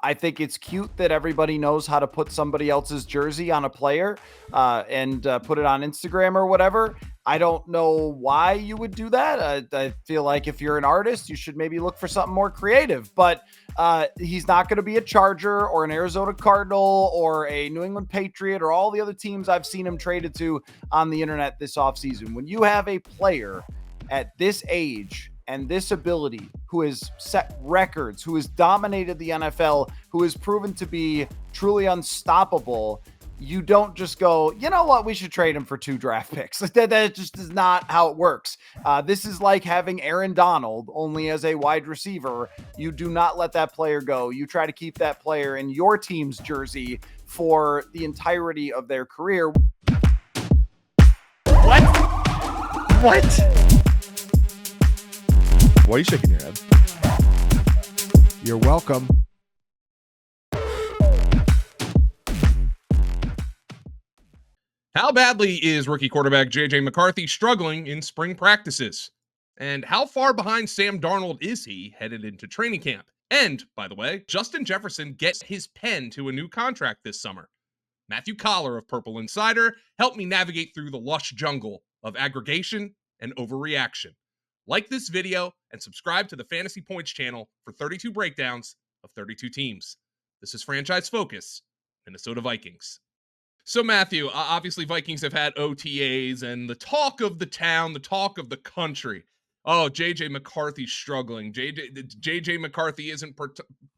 I think it's cute that everybody knows how to put somebody else's jersey on a player and put it on Instagram or whatever. I don't know why you would do that. I feel like if you're an artist, you should maybe look for something more creative. But he's not going to be a Charger or an Arizona Cardinal or a New England Patriot or all the other teams I've seen him traded to on the internet this offseason. When you have a player at this age and this ability, who has set records, who has dominated the NFL, who has proven to be truly unstoppable, you don't just go, you know what, we should trade him for 2 draft picks. That just is not how it works. This is like having Aaron Donald only as a wide receiver. You do not let that player go. You try to keep that player in your team's jersey for the entirety of their career. What? Why are you shaking your head? You're welcome. How badly is rookie quarterback J.J. McCarthy struggling in spring practices? And how far behind Sam Darnold is he headed into training camp? And, by the way, Justin Jefferson gets his pen to a new contract this summer. Matthew Coller of Purple Insider helped me navigate through the lush jungle of aggregation and overreaction. Like this video and subscribe to the Fantasy Points channel for 32 breakdowns of 32 teams. This is Franchise Focus, Minnesota Vikings. So Matthew, obviously Vikings have had OTAs and the talk of the town, the talk of the country. Oh, J.J. McCarthy's struggling. J.J. McCarthy isn't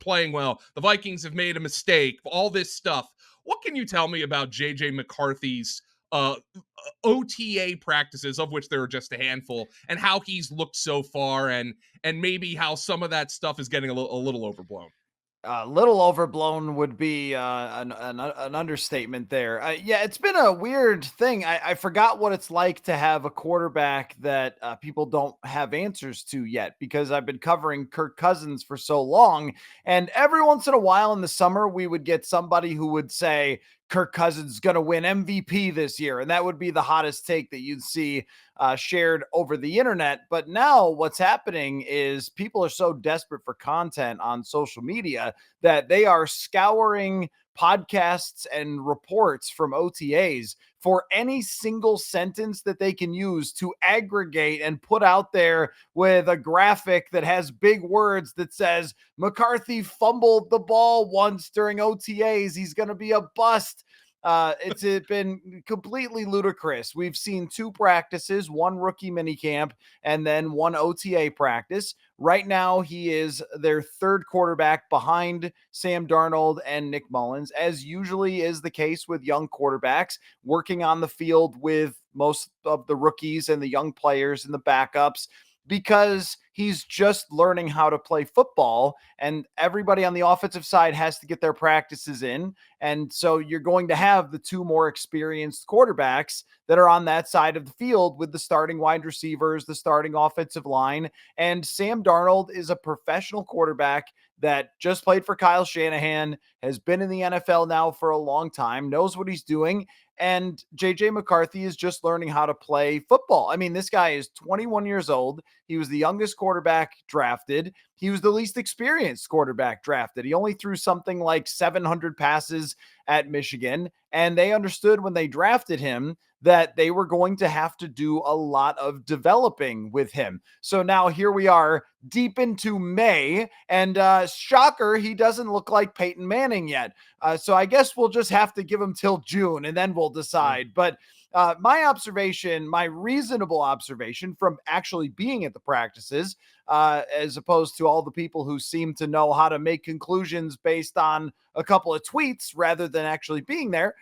playing well. The Vikings have made a mistake. All this stuff. What can you tell me about J.J. McCarthy's OTA practices, of which there are just a handful, and how he's looked so far, and maybe how some of that stuff is getting a little overblown? A little overblown would be an understatement there. Yeah, it's been a weird thing. I forgot what it's like to have a quarterback that people don't have answers to yet, because I've been covering Kirk Cousins for so long. And every once in a while in the summer, we would get somebody who would say, Kirk Cousins is going to win MVP this year. And that would be the hottest take that you'd see shared over the internet. But now what's happening is people are so desperate for content on social media that they are scouring podcasts and reports from OTAs for any single sentence that they can use to aggregate and put out there with a graphic that has big words that says McCarthy fumbled the ball once during OTAs. He's going to be a bust. It's been completely ludicrous. We've seen 2 practices, 1 rookie minicamp, and then 1 OTA practice. Right now, he is their 3rd quarterback behind Sam Darnold and Nick Mullins, as usually is the case with young quarterbacks, working on the field with most of the rookies and the young players and the backups, because he's just learning how to play football, and everybody on the offensive side has to get their practices in. And so you're going to have the 2 more experienced quarterbacks that are on that side of the field with the starting wide receivers, the starting offensive line. And Sam Darnold is a professional quarterback that just played for Kyle Shanahan, has been in the NFL now for a long time, knows what he's doing. And J.J. McCarthy is just learning how to play football. I mean, this guy is 21 years old. He was the youngest quarterback drafted. He was the least experienced quarterback drafted. He only threw something like 700 passes at Michigan. And they understood when they drafted him that they were going to have to do a lot of developing with him. So now here we are deep into May, and shocker, he doesn't look like Peyton Manning yet. So I guess we'll just have to give him till June and then we'll decide. But my observation, my reasonable observation from actually being at the practices, as opposed to all the people who seem to know how to make conclusions based on a couple of tweets rather than actually being there,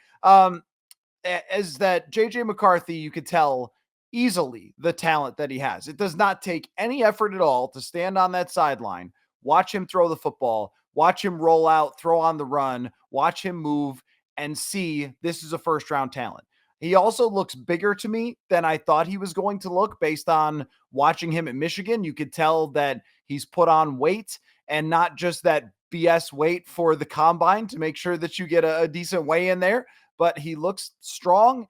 is that J.J. McCarthy, you could tell easily the talent that he has. It does not take any effort at all to stand on that sideline, watch him throw the football, watch him roll out, throw on the run, watch him move, and see this is a first-round talent. He also looks bigger to me than I thought he was going to look based on watching him at Michigan. You could tell that he's put on weight, and not just that BS weight for the combine to make sure that you get a decent weigh in there, but he looks strong.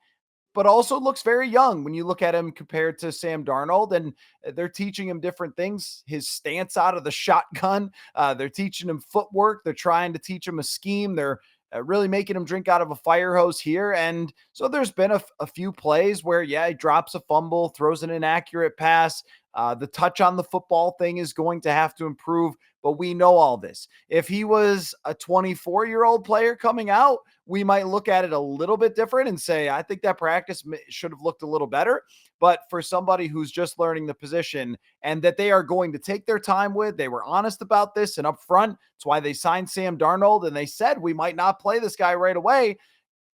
but also looks very young when you look at him compared to Sam Darnold. And they're teaching him different things. His stance out of the shotgun, they're teaching him footwork. They're trying to teach him a scheme. They're really making him drink out of a fire hose here. And so there's been a few plays where, yeah, he drops a fumble, throws an inaccurate pass. The touch on the football thing is going to have to improve, but we know all this. If he was a 24-year-old player coming out, we might look at it a little bit different and say, I think that practice should have looked a little better. But for somebody who's just learning the position and that they are going to take their time with, they were honest about this and upfront. That's why they signed Sam Darnold, and they said we might not play this guy right away.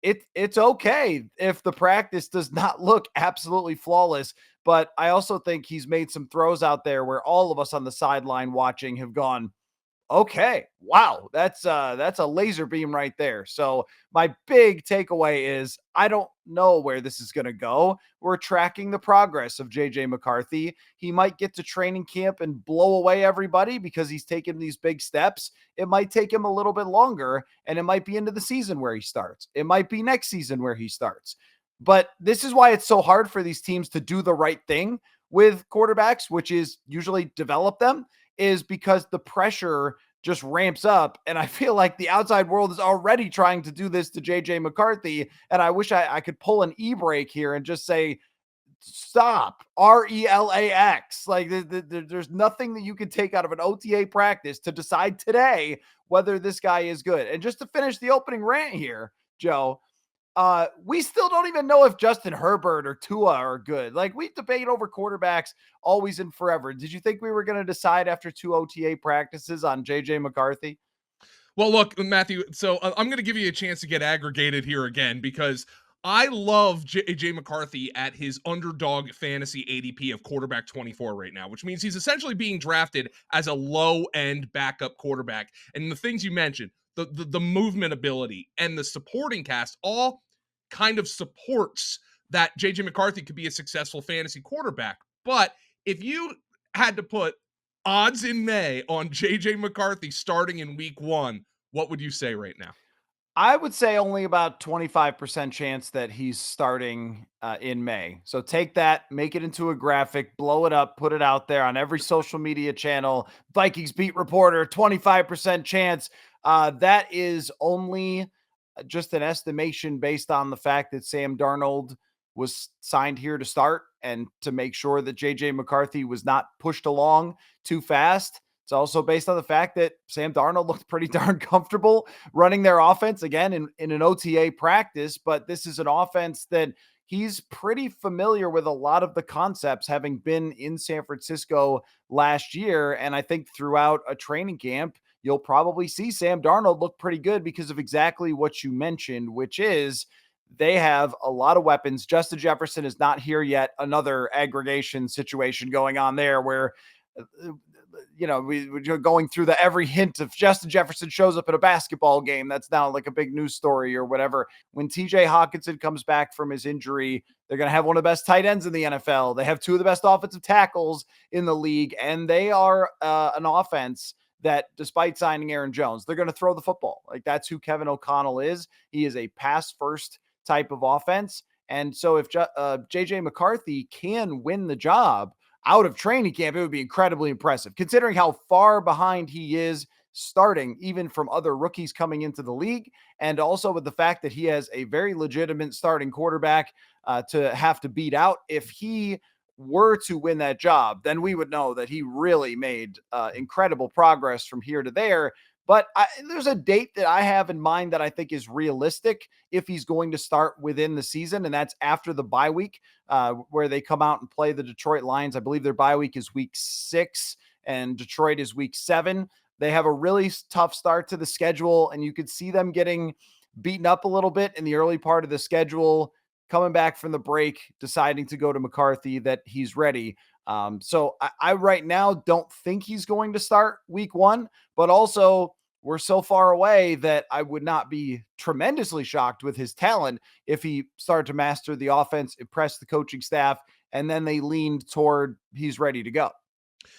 It's okay if the practice does not look absolutely flawless. But I also think he's made some throws out there where all of us on the sideline watching have gone, okay, wow, that's a laser beam right there. So my big takeaway is I don't know where this is going to go. We're tracking the progress of JJ McCarthy. He might get to training camp and blow away everybody because he's taken these big steps. It might take him a little bit longer, and it might be into the season where he starts. It might be next season where he starts. But this is why it's so hard for these teams to do the right thing with quarterbacks, which is usually develop them, is because the pressure just ramps up. And I feel like the outside world is already trying to do this to JJ McCarthy. And I wish I could pull an e-brake here and just say, stop, RELAX. Like there's nothing that you can take out of an OTA practice to decide today whether this guy is good. And just to finish the opening rant here, Joe, we still don't even know if Justin Herbert or Tua are good. Like, we debate over quarterbacks always and forever. Did you think we were going to decide after 2 OTA practices on JJ McCarthy? Well, look, Matthew, so I'm going to give you a chance to get aggregated here again because I love J.J. McCarthy at his underdog fantasy ADP of quarterback 24 right now, which means he's essentially being drafted as a low-end backup quarterback. And the things you mentioned, the movement ability and the supporting cast all kind of supports that JJ McCarthy could be a successful fantasy quarterback. But if you had to put odds in May on JJ McCarthy starting in week 1, what would you say right now? I would say only about 25% chance that he's starting in May. So take that, make it into a graphic, blow it up, put it out there on every social media channel. Vikings beat reporter, 25% chance. That is only just an estimation based on the fact that Sam Darnold was signed here to start and to make sure that JJ McCarthy was not pushed along too fast. It's also based on the fact that Sam Darnold looked pretty darn comfortable running their offense again in an OTA practice, but this is an offense that he's pretty familiar with a lot of the concepts, having been in San Francisco last year. And I think throughout a training camp, you'll probably see Sam Darnold look pretty good because of exactly what you mentioned, which is they have a lot of weapons. Justin Jefferson is not here yet. Another aggregation situation going on there where we're going through the every hint of Justin Jefferson shows up at a basketball game. That's now like a big news story or whatever. When TJ Hockenson comes back from his injury, they're going to have one of the best tight ends in the NFL. They have 2 of the best offensive tackles in the league, and they are an offense that, despite signing Aaron Jones, they're going to throw the football. Like, that's who Kevin O'Connell is. He is a pass first type of offense. And so if JJ McCarthy can win the job out of training camp, it would be incredibly impressive considering how far behind he is starting, even from other rookies coming into the league. And also with the fact that he has a very legitimate starting quarterback to have to beat out. If he were to win that job, then we would know that he really made incredible progress from here to there. But there's a date that I have in mind that I think is realistic if he's going to start within the season, and that's after the bye week, where they come out and play the Detroit Lions. I believe their bye week is week 6, and Detroit is week 7. They have a really tough start to the schedule, and you could see them getting beaten up a little bit in the early part of the schedule, coming back from the break, deciding to go to McCarthy that he's ready. So I right now don't think he's going to start week 1, but also we're so far away that I would not be tremendously shocked with his talent if he started to master the offense, impress the coaching staff, and then they leaned toward he's ready to go.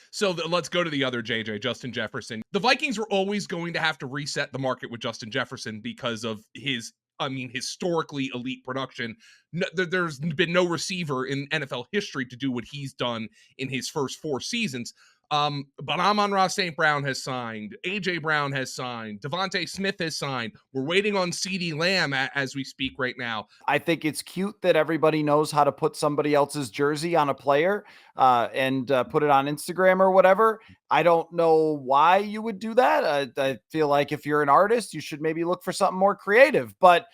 So let's go to the other JJ, Justin Jefferson. The Vikings were always going to have to reset the market with Justin Jefferson because of his I mean, historically elite production. No, there's been no receiver in NFL history to do what he's done in his first 4 seasons. But Amon-Ra St. Brown has signed. A.J. Brown has signed. Devontae Smith has signed. We're waiting on CeeDee Lamb as we speak right now. I think it's cute that everybody knows how to put somebody else's jersey on a player and put it on Instagram or whatever. I don't know why you would do that. I feel like if you're an artist, you should maybe look for something more creative. But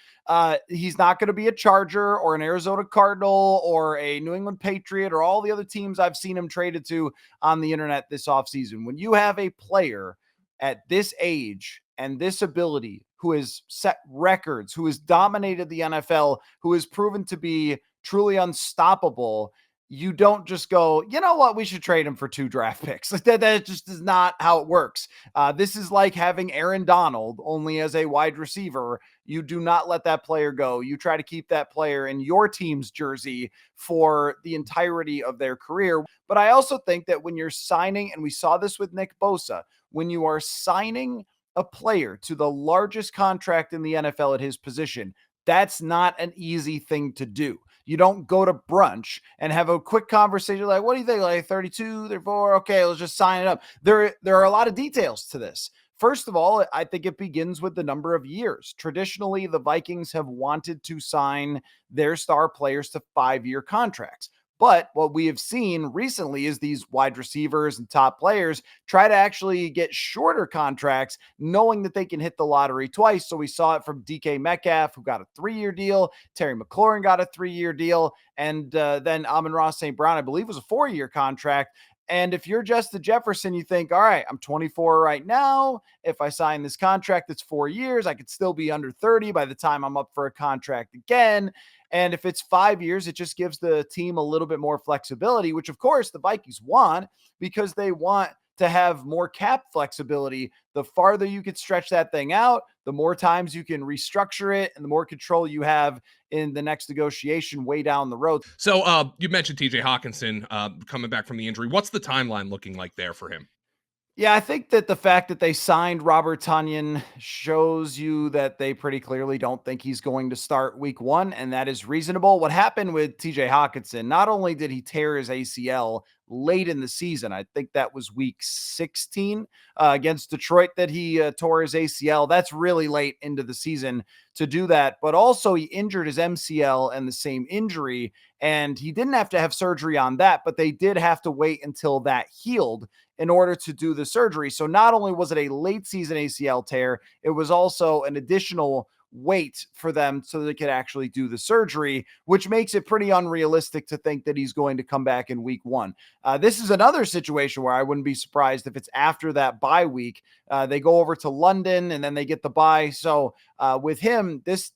he's not going to be a Charger or an Arizona Cardinal or a New England Patriot or all the other teams I've seen him traded to on the internet this offseason. When you have a player at this age and this ability who has set records, who has dominated the NFL, who has proven to be truly unstoppable, you don't just go, you know what, we should trade him for 2 draft picks. That just is not how it works. This is like having Aaron Donald only as a wide receiver. You do not let that player go. You try to keep that player in your team's jersey for the entirety of their career. But I also think that when you're signing, and we saw this with Nick Bosa, when you are signing a player to the largest contract in the NFL at his position, that's not an easy thing to do. You don't go to brunch and have a quick conversation like, what do you think? Like 32, 34? Okay, let's just sign it up. There are a lot of details to this. First of all, I think it begins with the number of years. Traditionally, the Vikings have wanted to sign their star players to 5-year contracts. But what we have seen recently is these wide receivers and top players try to actually get shorter contracts, knowing that they can hit the lottery twice. So we saw it from DK Metcalf, who got a 3-year deal. Terry McLaurin got a 3-year deal. And then Amon-Ra St. Brown, I believe, was a 4-year contract. And if you're Justin Jefferson, you think, all right, I'm 24 right now. If I sign this contract that's 4 years, I could still be under 30 by the time I'm up for a contract again. And if it's 5 years, it just gives the team a little bit more flexibility, which of course the Vikings want because they want to have more cap flexibility. The farther you could stretch that thing out, the more times you can restructure it and the more control you have in the next negotiation way down the road. So you mentioned TJ Hockenson coming back from the injury. What's the timeline looking like there for him? Yeah, I think that the fact that they signed Robert Tonyan shows you that they pretty clearly don't think he's going to start week 1, and that is reasonable. What happened with TJ Hockenson, not only did he tear his ACL late in the season, I think that was week 16 against Detroit that he tore his ACL. That's really late into the season to do that, but also he injured his MCL and the same injury, and he didn't have to have surgery on that, but they did have to wait until that healed in order to do the surgery. So not only was it a late season ACL tear, it was also an additional wait for them so they could actually do the surgery, which makes it pretty unrealistic to think that he's going to come back in week 1. This is another situation where I wouldn't be surprised if it's after that bye week. They go over to London and then they get the bye. So with him, this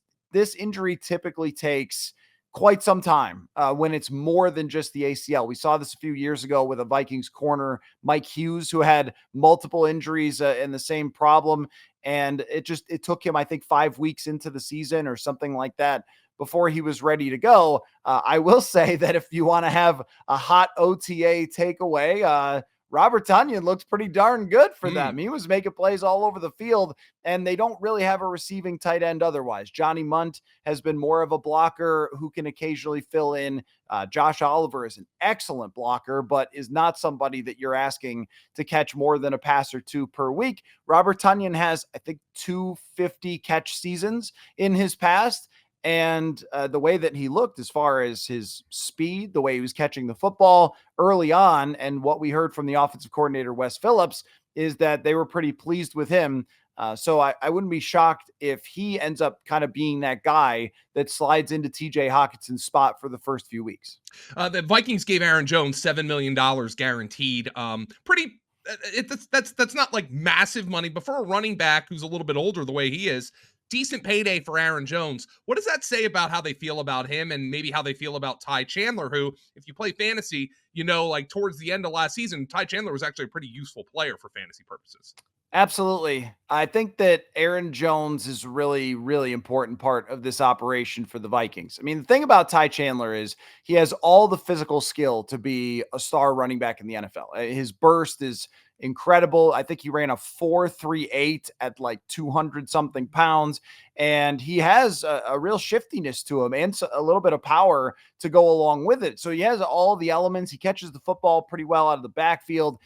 injury typically takes quite some time when it's more than just the ACL. We saw this a few years ago with a Vikings corner, Mike Hughes, who had multiple injuries and the same problem. And it took him, I think, 5 weeks into the season or something like that before he was ready to go. I will say that if you want to have a hot OTA takeaway, Robert Tonyan looked pretty darn good for them. He was making plays all over the field, and they don't really have a receiving tight end otherwise. Johnny Munt has been more of a blocker who can occasionally fill in. Josh Oliver is an excellent blocker, but is not somebody that you're asking to catch more than a pass or 2 per week. Robert Tonyan has, I think, 250 catch seasons in his past. And the way that he looked as far as his speed, the way he was catching the football early on, and what we heard from the offensive coordinator, Wes Phillips, is that they were pretty pleased with him. So I wouldn't be shocked if he ends up kind of being that guy that slides into TJ Hockenson's spot for the first few weeks. The Vikings gave Aaron Jones $7 million guaranteed. That's not like massive money, but for a running back who's a little bit older the way he is, decent payday for Aaron Jones. What does that say about how they feel about him and maybe how they feel about Ty Chandler, who, if you play fantasy, like towards the end of last season, Ty Chandler was actually a pretty useful player for fantasy purposes. Absolutely. I think that Aaron Jones is really, really important part of this operation for the Vikings. I mean, the thing about Ty Chandler is he has all the physical skill to be a star running back in the NFL. His burst is incredible. I think he ran a 4.38 at like 200 something pounds. And he has a real shiftiness to him and a little bit of power to go along with it. So he has all the elements. He catches the football pretty well out of the backfield.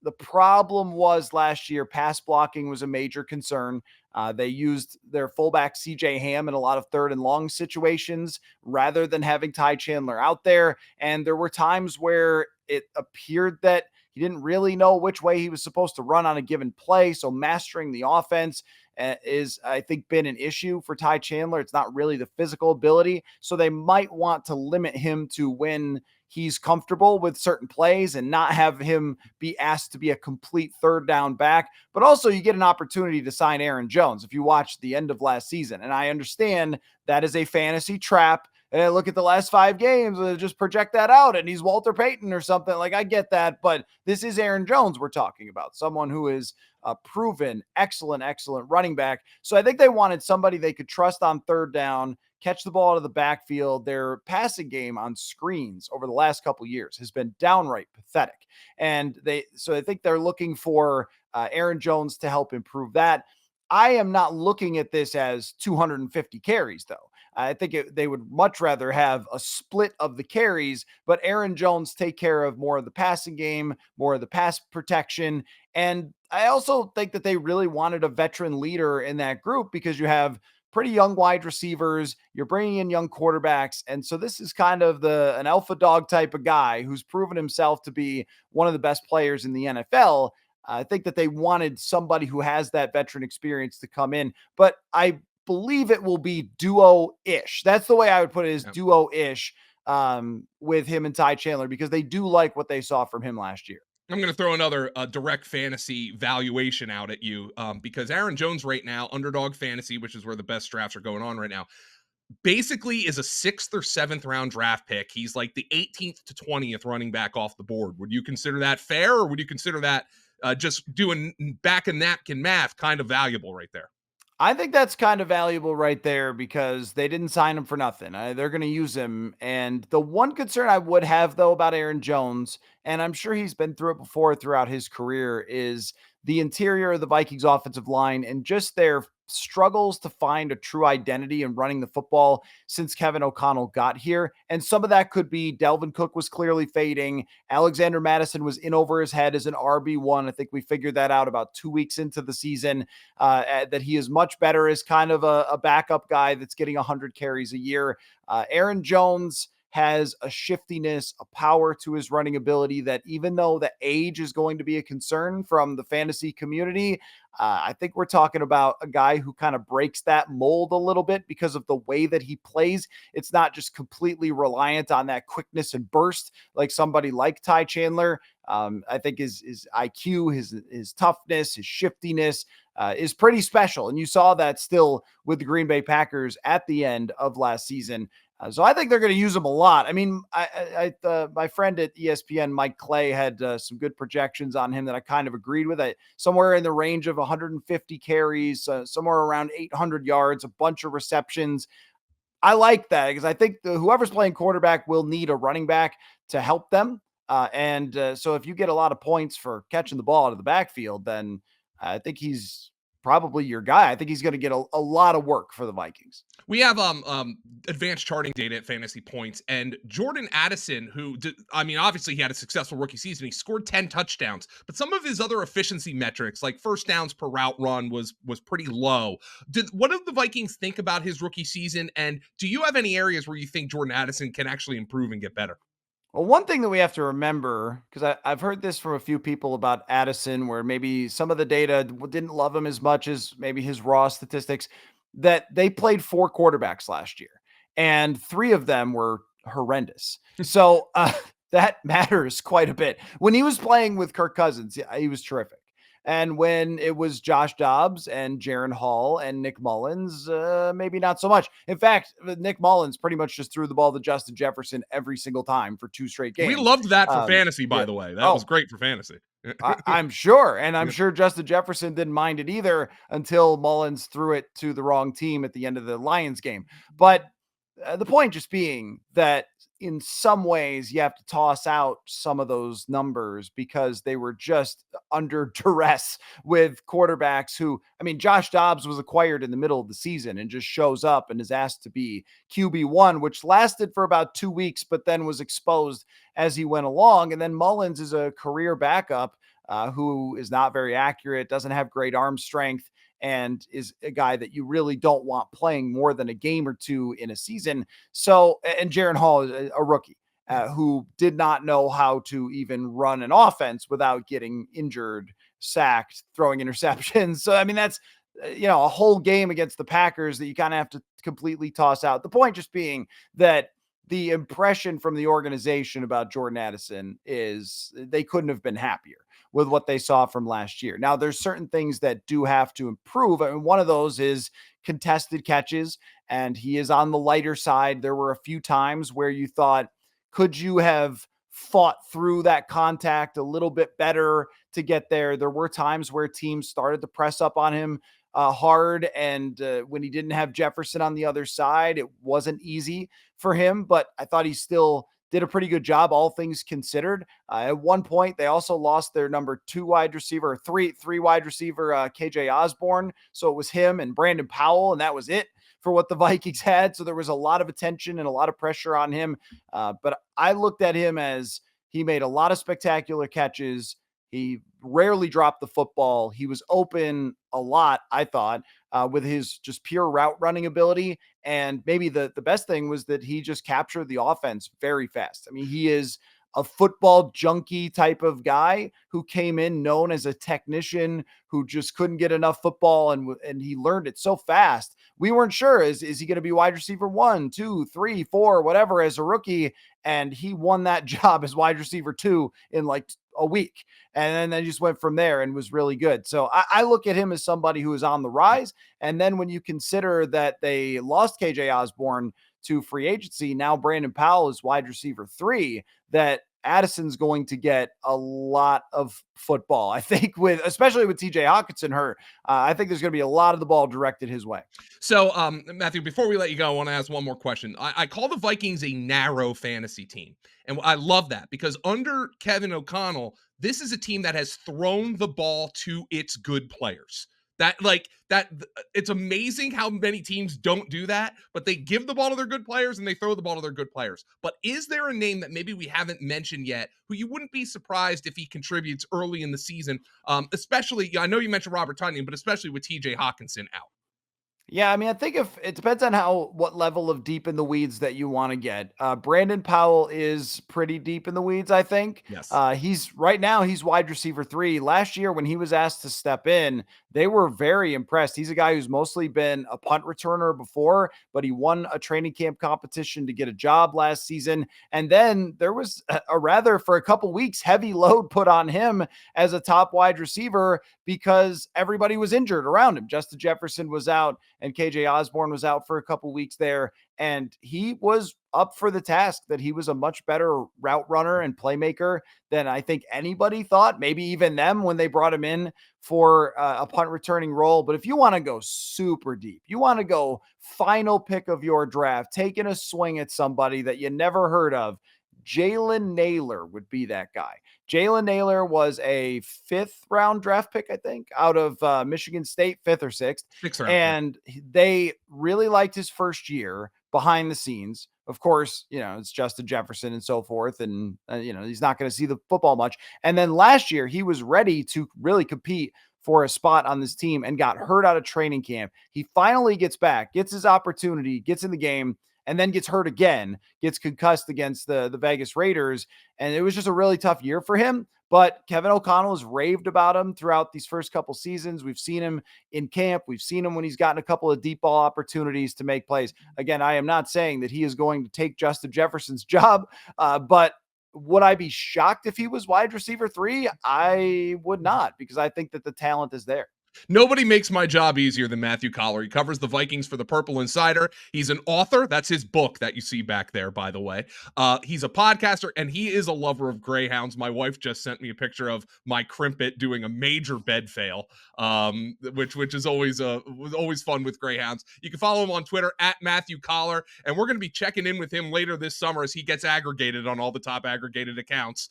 The problem was last year, pass blocking was a major concern. They used their fullback CJ Ham in a lot of third and long situations rather than having Ty Chandler out there. And there were times where it appeared that he didn't really know which way he was supposed to run on a given play. So mastering the offense is, I think, been an issue for Ty Chandler. It's not really the physical ability. So they might want to limit him to when he's comfortable with certain plays and not have him be asked to be a complete third down back. But also you get an opportunity to sign Aaron Jones if you watch the end of last season. And I understand that is a fantasy trap. And look at the last 5 games and just project that out. And he's Walter Payton or something. Like, I get that, but this is Aaron Jones we're talking about, someone who is a proven, excellent running back. So I think they wanted somebody they could trust on third down, catch the ball out of the backfield. Their passing game on screens over the last couple of years has been downright pathetic. And so I think they're looking for Aaron Jones to help improve that. I am not looking at this as 250 carries, though. I think they would much rather have a split of the carries, but Aaron Jones take care of more of the passing game, more of the pass protection. And I also think that they really wanted a veteran leader in that group because you have pretty young wide receivers, you're bringing in young quarterbacks. And so this is kind of an alpha dog type of guy who's proven himself to be one of the best players in the NFL. I think that they wanted somebody who has that veteran experience to come in, but I believe it will be duo-ish. That's the way I would put it, is duo-ish with him and Ty Chandler, because they do like what they saw from him last year. I'm going to throw another direct fantasy valuation out at you because Aaron Jones right now, underdog fantasy, which is where the best drafts are going on right now, basically is a 6th or 7th round draft pick. He's like the 18th to 20th running back off the board. Would you consider that fair, or would you consider that just doing back and napkin math kind of valuable right there? I think that's kind of valuable right there because they didn't sign him for nothing. They're going to use him. And the one concern I would have, though, about Aaron Jones, and I'm sure he's been through it before throughout his career, is the interior of the Vikings offensive line and just their struggles to find a true identity in running the football since Kevin O'Connell got here. And some of that could be Dalvin Cook was clearly fading. Alexander Mattison was in over his head as an RB1. I think we figured that out about 2 weeks into the season, that he is much better as kind of a backup guy that's getting 100 carries a year. Aaron Jones has a shiftiness, a power to his running ability that, even though the age is going to be a concern from the fantasy community, I think we're talking about a guy who kind of breaks that mold a little bit because of the way that he plays. It's not just completely reliant on that quickness and burst like somebody like Ty Chandler. I think his IQ, his toughness, his shiftiness is pretty special. And you saw that still with the Green Bay Packers at the end of last season. So I think they're going to use him a lot. I mean, my friend at ESPN, Mike Clay, had some good projections on him that I kind of agreed with. Somewhere in the range of 150 carries, somewhere around 800 yards, a bunch of receptions. I like that because I think whoever's playing quarterback will need a running back to help them. So if you get a lot of points for catching the ball out of the backfield, then I think he's probably your guy. I think he's going to get a lot of work for the Vikings. We have advanced charting data at FantasyPoints, and Jordan Addison, who obviously he had a successful rookie season. He scored 10 touchdowns, but some of his other efficiency metrics, like first downs per route run, was pretty low. What did the Vikings think about his rookie season, and do you have any areas where you think Jordan Addison can actually improve and get better? Well, one thing that we have to remember, because I've heard this from a few people about Addison, where maybe some of the data didn't love him as much as maybe his raw statistics, that they played 4 quarterbacks last year, and 3 of them were horrendous. So that matters quite a bit. When he was playing with Kirk Cousins, he was terrific. And when it was Josh Dobbs and Jaron Hall and Nick Mullins, maybe not so much. In fact, Nick Mullins pretty much just threw the ball to Justin Jefferson every single time for 2 straight games. We loved that for fantasy, by the way. That was great for fantasy. I'm sure. And I'm sure Justin Jefferson didn't mind it either until Mullins threw it to the wrong team at the end of the Lions game. But the point just being that in some ways you have to toss out some of those numbers because they were just under duress with quarterbacks who, I mean, Josh Dobbs was acquired in the middle of the season and just shows up and is asked to be QB1, which lasted for about 2 weeks, but then was exposed as he went along. And then Mullins is a career backup who is not very accurate, doesn't have great arm strength, and is a guy that you really don't want playing more than a game or two in a season. So, and Jaron Hall is a rookie who did not know how to even run an offense without getting injured, sacked, throwing interceptions. So, I mean, that's, a whole game against the Packers that you kind of have to completely toss out. The point just being that the impression from the organization about Jordan Addison is they couldn't have been happier with what they saw from last year. Now, there's certain things that do have to improve. I mean, one of those is contested catches, and he is on the lighter side. There were a few times where you thought, could you have fought through that contact a little bit better to get there? There were times where teams started to press up on him hard, and when he didn't have Jefferson on the other side, it wasn't easy for him, but I thought he still did a pretty good job, all things considered. At one point, they also lost their number 2 wide receiver, three wide receiver, KJ Osborne. So it was him and Brandon Powell, and that was it for what the Vikings had. So there was a lot of attention and a lot of pressure on him. But I looked at him as he made a lot of spectacular catches. He rarely dropped the football. He was open a lot, I thought, with his just pure route running ability. And maybe the best thing was that he just captured the offense very fast. I mean, he is a football junkie type of guy who came in known as a technician who just couldn't get enough football, and he learned it so fast. We weren't sure, is he going to be wide receiver 1, 2, 3, 4, whatever as a rookie, and he won that job as wide receiver 2 in like a week. And then just went from there and was really good. So I look at him as somebody who is on the rise. And then when you consider that they lost KJ Osborne to free agency, now Brandon Powell is wide receiver 3, that Addison's going to get a lot of football. I think especially with TJ Hockenson hurt, I think there's going to be a lot of the ball directed his way. So, Matthew, before we let you go, I want to ask one more question. I call the Vikings a narrow fantasy team. And I love that because under Kevin O'Connell, this is a team that has thrown the ball to its good players. It's amazing how many teams don't do that, but they give the ball to their good players and they throw the ball to their good players. But is there a name that maybe we haven't mentioned yet who you wouldn't be surprised if he contributes early in the season? Especially, I know you mentioned Robert Tonyan, but especially with TJ Hockenson out. Yeah, I mean, I think if it depends on what level of deep in the weeds that you want to get. Brandon Powell is pretty deep in the weeds, I think. Yes. He's right now he's wide receiver 3. Last year when he was asked to step in, they were very impressed. He's a guy who's mostly been a punt returner before, but he won a training camp competition to get a job last season. And then there was for a couple weeks, heavy load put on him as a top wide receiver because everybody was injured around him. Justin Jefferson was out and KJ Osborne was out for a couple weeks there. And he was up for the task that he was a much better route runner and playmaker than I think anybody thought, maybe even them when they brought him in for a punt returning role. But if you want to go super deep, you want to go final pick of your draft, taking a swing at somebody that you never heard of, Jalen Nailor would be that guy. Jalen Nailor was a 5th round draft pick, I think, out of Michigan State, 5th or 6th. 6th round. And they really liked his first year behind the scenes. Of course, it's Justin Jefferson and so forth. And, he's not going to see the football much. And then last year, he was ready to really compete for a spot on this team and got hurt out of training camp. He finally gets back, gets his opportunity, gets in the game, and then gets hurt again, gets concussed against the Vegas Raiders. And it was just a really tough year for him. But Kevin O'Connell has raved about him throughout these first couple seasons. We've seen him in camp. We've seen him when he's gotten a couple of deep ball opportunities to make plays. Again, I am not saying that he is going to take Justin Jefferson's job, but would I be shocked if he was wide receiver 3? I would not, because I think that the talent is there. Nobody makes my job easier than Matthew Coller. He covers the Vikings for the Purple Insider. He's an author. That's his book that you see back there, by the way. He's a podcaster, and he is a lover of greyhounds. My wife just sent me a picture of my Crimpet doing a major bed fail, which is always fun with greyhounds. You can follow him on Twitter at Matthew Coller, and we're going to be checking in with him later this summer as he gets aggregated on all the top aggregated accounts.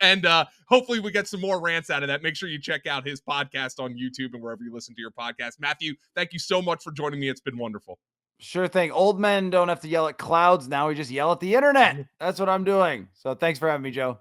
And hopefully we get some more rants out of that. Make sure you check out his podcast on YouTube and wherever you listen to your podcast. Matthew, thank you so much for joining me. It's been wonderful. Sure thing. Old men don't have to yell at clouds. Now we just yell at the internet. That's what I'm doing. So thanks for having me, Joe.